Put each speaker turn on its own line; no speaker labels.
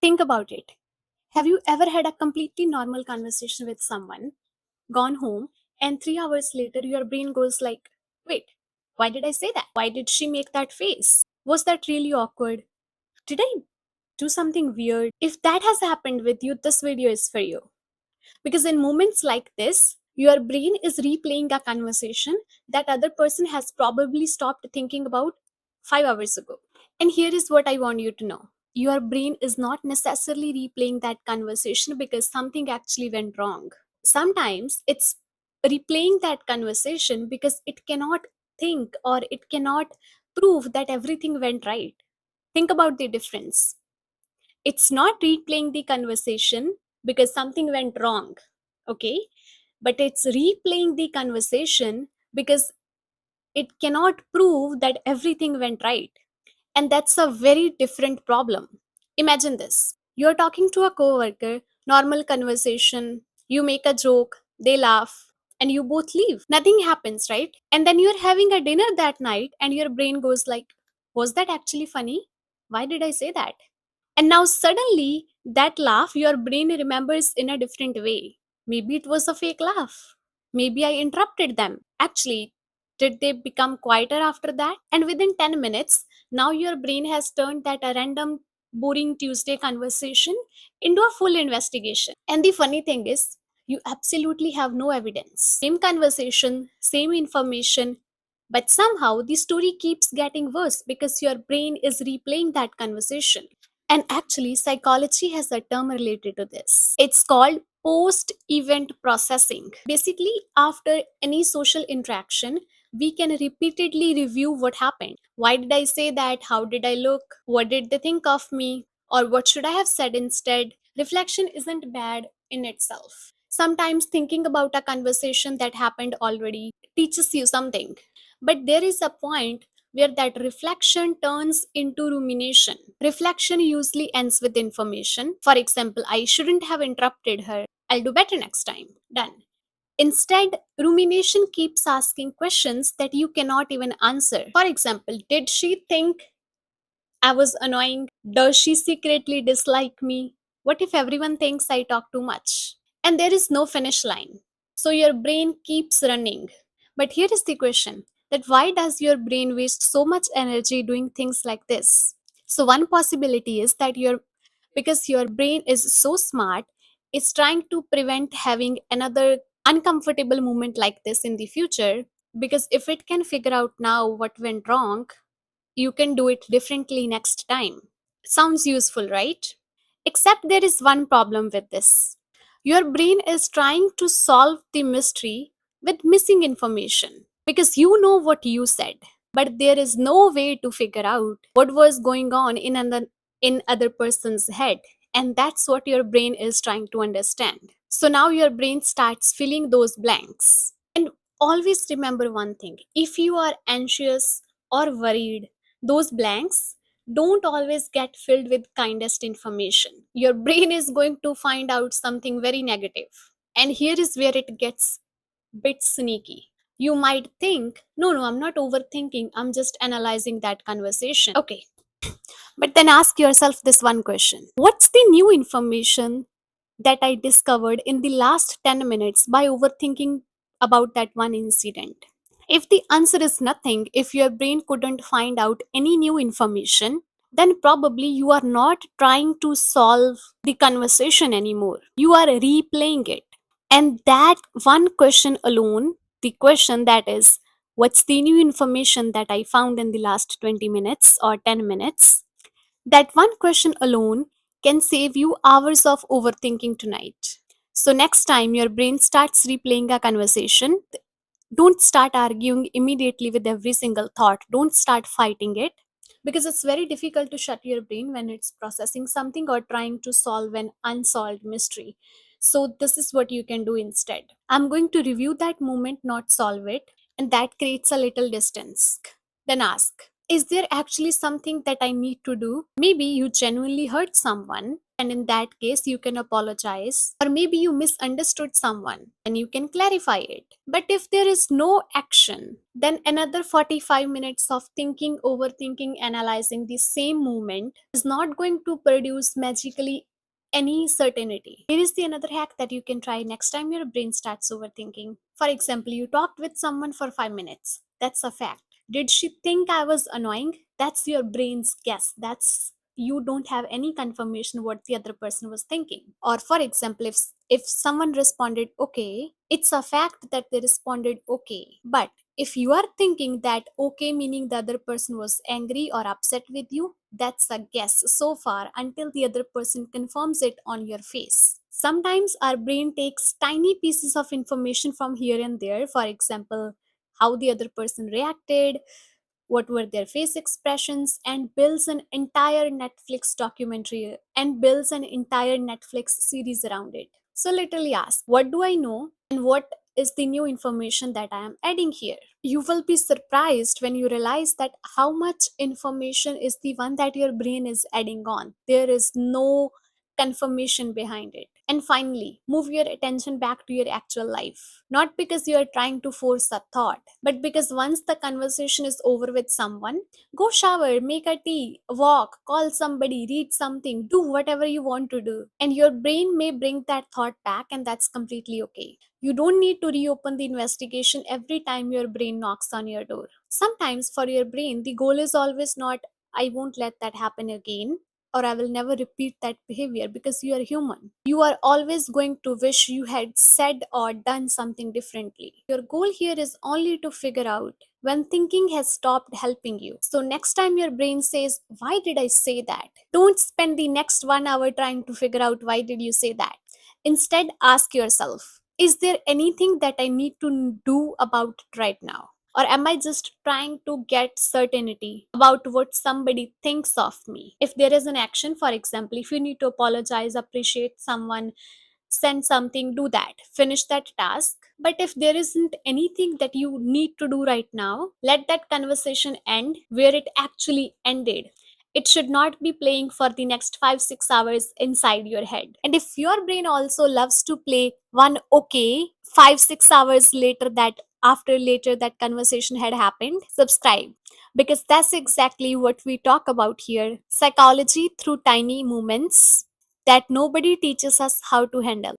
Think about it. Have you ever had a completely normal conversation with someone, gone home, and 3 hours later your brain goes like, wait, why did I say that? Why did she make that face? Was that really awkward? Did I do something weird? If that has happened with you, this video is for you. Because in moments like this, your brain is replaying a conversation that other person has probably stopped thinking about 5 hours ago. And here is what I want you to know. Your brain is not necessarily replaying that conversation because something actually went wrong. Sometimes it's replaying that conversation because it cannot think or it cannot prove that everything went right. Think about the difference. It's not replaying the conversation because something went wrong, okay? But it's replaying the conversation because it cannot prove that everything went right. And that's a very different problem. Imagine this. You're talking to a coworker, normal conversation, you make a joke, they laugh, and you both leave. Nothing happens, right? And then you're having a dinner that night and your brain goes like, was that actually funny? Why did I say that? And now suddenly that laugh your brain remembers in a different way. Maybe it was a fake laugh. Maybe I interrupted them. Actually, did they become quieter after that? And within 10 minutes, now your brain has turned that a random boring Tuesday conversation into a full investigation. And the funny thing is, you absolutely have no evidence. Same conversation, same information, but somehow the story keeps getting worse because your brain is replaying that conversation. And actually, psychology has a term related to this. It's called post event processing. Basically, after any social interaction, we can repeatedly review what happened. Why did I say that? How did I look? What did they think of me? Or what should I have said instead? Reflection isn't bad in itself. Sometimes thinking about a conversation that happened already teaches you something. But there is a point where that reflection turns into rumination. Reflection usually ends with information. For example, I shouldn't have interrupted her. I'll do better next time. Done. Instead, rumination keeps asking questions that you cannot even answer. For example, did she think I was annoying? Does she secretly dislike me? What if everyone thinks I talk too much? And there is no finish line. So your brain keeps running. But here is the question, that why does your brain waste so much energy doing things like this? So one possibility is that because your brain is so smart, it's trying to prevent having another uncomfortable moment like this in the future, because if it can figure out now what went wrong, you can do it differently next time. Sounds useful, right? Except there is one problem with this. Your brain is trying to solve the mystery with missing information because you know what you said, but there is no way to figure out what was going on in other person's head, and that's what your brain is trying to understand. So now your brain starts filling those blanks. And always remember one thing, if you are anxious or worried, those blanks don't always get filled with kindest information. Your brain is going to find out something very negative. And here is where it gets bit sneaky. You might think, no, no, I'm not overthinking, I'm just analyzing that conversation. Okay, but then ask yourself this one question, what's the new information that I discovered in the last 10 minutes by overthinking about that one incident? If the answer is nothing, if your brain couldn't find out any new information, then probably you are not trying to solve the conversation anymore. You are replaying it. And that one question alone, the question that is, what's the new information that I found in the last 20 minutes or 10 minutes? That one question alone can save you hours of overthinking tonight. So, next time your brain starts replaying a conversation, don't start arguing immediately with every single thought. Don't start fighting it, because it's very difficult to shut your brain when it's processing something or trying to solve an unsolved mystery. So, this is what you can do instead. I'm going to review that moment, not solve it, and that creates a little distance. Then ask, Is there actually something that I need to do? Maybe you genuinely hurt someone, and in that case, you can apologize. Or maybe you misunderstood someone and you can clarify it. But if there is no action, then another 45 minutes of thinking, overthinking, analyzing the same moment is not going to produce magically any certainty. Here is the another hack that you can try next time your brain starts overthinking. For example, you talked with someone for 5 minutes. That's a fact. Did she think I was annoying? That's your brain's guess. That's you don't have any confirmation what the other person was thinking. Or for example, if someone responded okay, it's a fact that they responded okay. But if you are thinking that okay meaning the other person was angry or upset with you, that's a guess so far until the other person confirms it on your face. Sometimes our brain takes tiny pieces of information from here and there. For example, how the other person reacted, what were their face expressions, and builds an entire Netflix series around it. So literally ask, what do I know and what is the new information that I am adding here? You will be surprised when you realize that how much information is the one that your brain is adding on. There is no confirmation behind it. And finally, move your attention back to your actual life. Not because you are trying to force a thought, but because once the conversation is over with someone, go shower, make a tea, walk, call somebody, read something, do whatever you want to do. And your brain may bring that thought back, and that's completely okay. You don't need to reopen the investigation every time your brain knocks on your door. Sometimes, for your brain, the goal is always not, I won't let that happen again, or I will never repeat that behavior, because you are human. You are always going to wish you had said or done something differently. Your goal here is only to figure out when thinking has stopped helping you. So, next time your brain says, why did I say that? Don't spend the next 1 hour trying to figure out why did you say that. Instead, ask yourself, is there anything that I need to do about it right now? Or am I just trying to get certainty about what somebody thinks of me? If there is an action, for example, if you need to apologize, appreciate someone, send something, do that, finish that task. But if there isn't anything that you need to do right now, let that conversation end where it actually ended. It should not be playing for the next 5 6 hours inside your head. And if your brain also loves to play one okay 5 6 hours later, that conversation had happened, subscribe, because that's exactly what we talk about here: psychology through tiny moments that nobody teaches us how to handle.